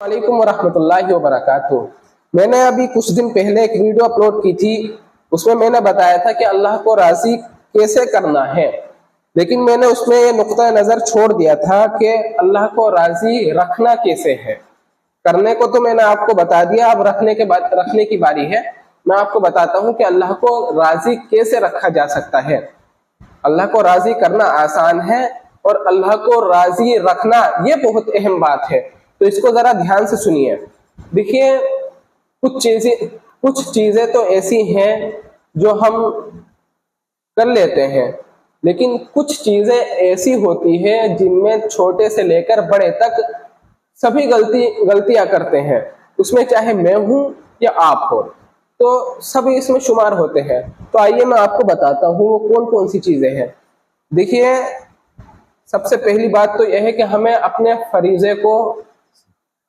वालेकुम वरहमतुल्लाहि वबरकातुह। मैंने अभी कुछ दिन पहले एक वीडियो अपलोड की थी। उसमें मैंने बताया था कि अल्लाह को राजी कैसे करना है, लेकिन मैंने उसमें ये नुक्ता नजर छोड़ दिया था कि अल्लाह को राजी रखना कैसे है। करने को तो मैंने आपको बता दिया, अब रखने की बारी है। मैं आपको बताता हूँ कि अल्लाह को राजी कैसे रखा जा सकता है। अल्लाह को राजी करना आसान है और अल्लाह को राजी रखना ये बहुत अहम बात है। तो इसको जरा ध्यान से सुनिए। देखिए, कुछ चीजें तो ऐसी हैं जो हम कर लेते हैं, लेकिन कुछ चीजें ऐसी होती हैं जिनमें छोटे से लेकर बड़े तक सभी गलतियां करते हैं। उसमें चाहे मैं हूं या आप हो, तो सभी इसमें शुमार होते हैं। तो आइए मैं आपको बताता हूँ वो कौन कौन सी चीजें हैं। देखिए, सबसे पहली बात तो यह है कि हमें अपने फरीजे को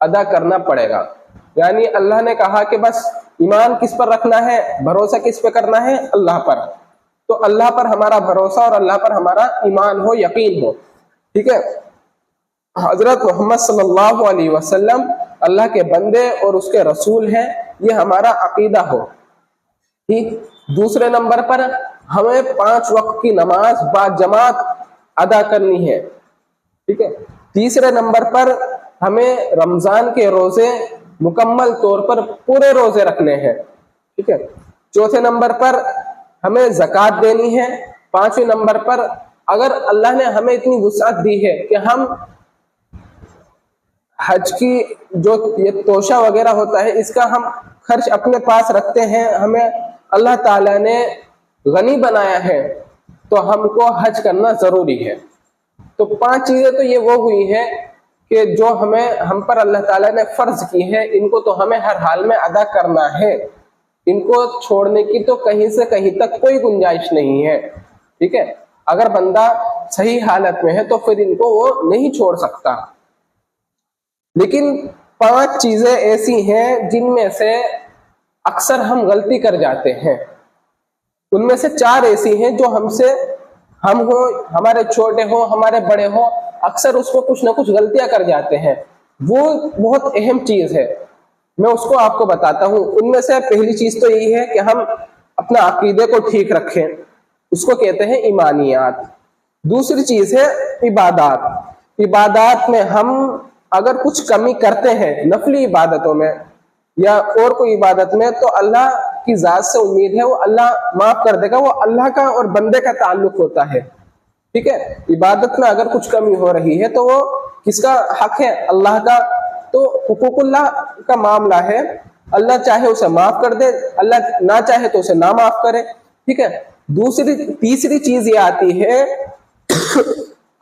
अदा करना पड़ेगा। यानी अल्लाह ने कहा कि बस ईमान किस पर रखना है, भरोसा किस पे करना है, अल्लाह पर। तो अल्लाह पर हमारा भरोसा और अल्लाह पर हमारा ईमान हो, यकीन हो। ठीक है, हजरत मोहम्मद सल्लल्लाहु अलैहि वसल्लम अल्लाह के बंदे और उसके रसूल हैं, ये हमारा अकीदा हो। ठीक, दूसरे नंबर पर हमें 5 वक्त की नमाज बाजमात अदा करनी है। ठीक है, तीसरे नंबर पर हमें रमजान के रोजे मुकम्मल तौर पर पूरे रोजे रखने हैं। ठीक है, चौथे नंबर पर हमें ज़कात देनी है। पांचवें नंबर पर अगर अल्लाह ने हमें इतनी वुसअत दी है कि हम हज की जो ये तोशा वगैरह होता है इसका हम खर्च अपने पास रखते हैं, हमें अल्लाह ताला ने गनी बनाया है, तो हमको हज करना जरूरी है। तो 5 चीजें तो ये वो हुई हैं कि जो हम पर अल्लाह ताला ने फर्ज की है, इनको तो हमें हर हाल में अदा करना है। इनको छोड़ने की तो कहीं से कहीं तक कोई गुंजाइश नहीं है। ठीक है, अगर बंदा सही हालत में है तो फिर इनको वो नहीं छोड़ सकता। लेकिन 5 चीजें ऐसी हैं जिनमें से अक्सर हम गलती कर जाते हैं। उनमें से 4 ऐसी हैं जो हम हो, हमारे छोटे हो, हमारे बड़े हो, अक्सर उसको कुछ ना कुछ गलतियां कर जाते हैं। वो बहुत अहम चीज है, मैं उसको आपको बताता हूँ। उनमें से पहली चीज तो यही है कि हम अपना अकीदे को ठीक रखें, उसको कहते हैं ईमानियात। दूसरी चीज है इबादत। इबादत में हम अगर कुछ कमी करते हैं नफली इबादतों में या और कोई इबादत में, तो अल्लाह की जात से उम्मीद है वो अल्लाह माफ कर देगा। वो अल्लाह का और बंदे का ताल्लुक होता है। ठीक है, इबादत में अगर कुछ कमी हो रही है तो वो किसका हक है? अल्लाह का। तो हुकूकुल्लाह का मामला है, अल्लाह चाहे उसे माफ कर दे, अल्लाह ना चाहे तो उसे ना माफ करे। ठीक है, तीसरी चीज ये आती है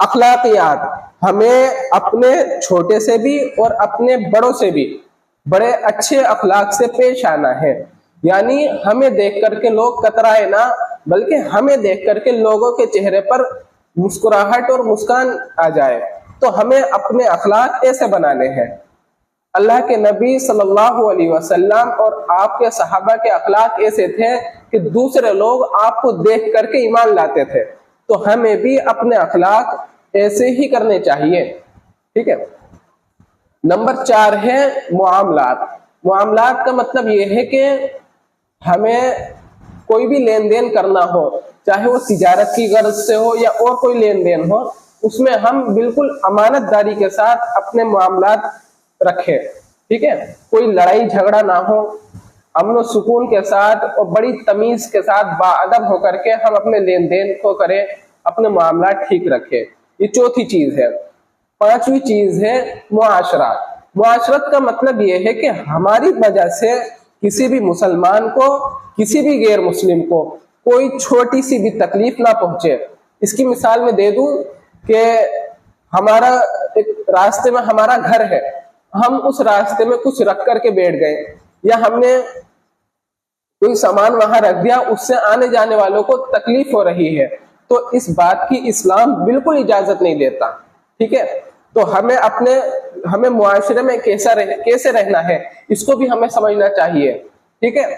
अखलाकियात। हमें अपने छोटे से भी और अपने बड़ों से भी बड़े अच्छे अखलाक से पेश आना है। यानी हमें देख करके लोग कतराए ना, बल्कि हमें देख करके लोगों के चेहरे पर मुस्कुराहट और मुस्कान आ जाए। तो हमें अपने अखलाक ऐसे बनाने हैं। अल्लाह के नबी सल्लल्लाहु अलैहि वसल्लम और आपके सहाबा के अखलाक ऐसे थे कि दूसरे लोग आपको देख करके ईमान लाते थे। तो हमें भी अपने अखलाक ऐसे ही करने चाहिए। ठीक है, नंबर 4 है मुआमलात। मुआमलात का मतलब यह है कि हमें कोई भी लेन देन करना हो, चाहे वो तिजारत की गर्ज से हो या और कोई लेन देन हो, उसमें हम बिल्कुल अमानतदारी के साथ अपने मामलात रखें। ठीक है, कोई लड़ाई झगड़ा ना हो, अमन सुकून के साथ और बड़ी तमीज के साथ बाअदब होकर के हम अपने लेन देन को करें, अपने मामला ठीक रखें। ये चौथी चीज है। 5वीं चीज है मुआशरत। मुआशरत का मतलब यह है कि हमारी वजह से किसी भी मुसलमान को, किसी भी गैर मुस्लिम को कोई छोटी सी भी तकलीफ ना पहुंचे। इसकी मिसाल मैं दे दूं कि हमारा एक रास्ते में हमारा घर है, हम उस रास्ते में कुछ रख करके बैठ गए या हमने कोई सामान वहां रख दिया, उससे आने जाने वालों को तकलीफ हो रही है, तो इस बात की इस्लाम बिल्कुल इजाजत नहीं देता। ठीक है, तो हमें मुआशरे में कैसे रहना है, इसको भी हमें समझना चाहिए। ठीक है,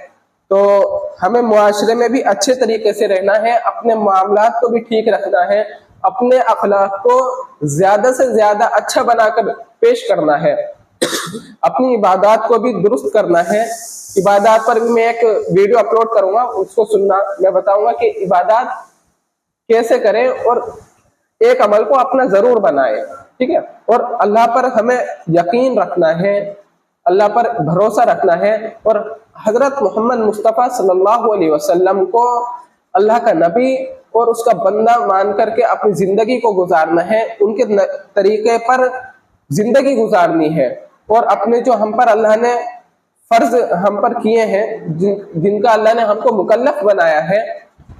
तो हमें मुआशरे में भी अच्छे तरीके से रहना है, अपने मामलात को भी ठीक रखना है, अपने अखलाक को ज्यादा से ज्यादा अच्छा बनाकर पेश करना है। अपनी इबादत को भी दुरुस्त करना है। इबादत पर भी मैं एक वीडियो अपलोड करूंगा, उसको सुनना। मैं बताऊंगा कि इबादत कैसे करें और एक अमल को अपना जरूर बनाए, ठीक है। और अल्लाह पर हमें यकीन रखना है, अल्लाह पर भरोसा रखना है और हजरत मोहम्मद मुस्तफ़ा सल्लल्लाहु अलैहि वसल्लम को अल्लाह का नबी और उसका बंदा मान करके अपनी जिंदगी को गुजारना है, उनके तरीके पर जिंदगी गुजारनी है। और अपने जो हम पर अल्लाह ने फर्ज हम पर किए हैं, जिनका अल्लाह ने हमको मुकल्लफ बनाया है,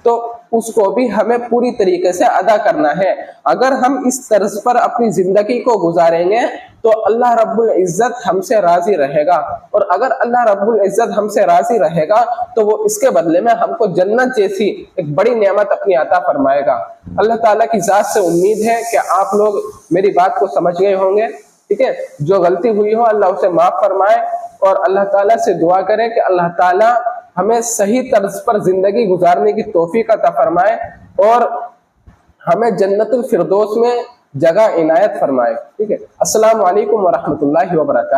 तो उसको भी हमें पूरी तरीके से अदा करना है। अगर हम इस तर्ज पर अपनी जिंदगी को गुजारेंगे तो अल्लाह रब्बुल इज्जत हमसे राजी रहेगा। और अगर अल्लाह रब्बुल इज्जत हमसे राजी रहेगा तो वो इसके बदले में हमको जन्नत जैसी एक बड़ी नेमत अपनी अता फरमाएगा। अल्लाह ताला की जात से उम्मीद है कि आप लोग मेरी बात को समझ गए होंगे, ठीक है। जो गलती हुई हो अल्लाह उसे माफ फरमाए और अल्लाह ताला से दुआ करें कि अल्लाह ताला हमें सही तर्ज पर जिंदगी गुजारने की तौफीक अता फरमाए और हमें जन्नतुल फिरदौस में जगह इनायत फरमाए, ठीक है। अस्सलाम वालेकुम व रहमतुल्लाहि व बरकातहू।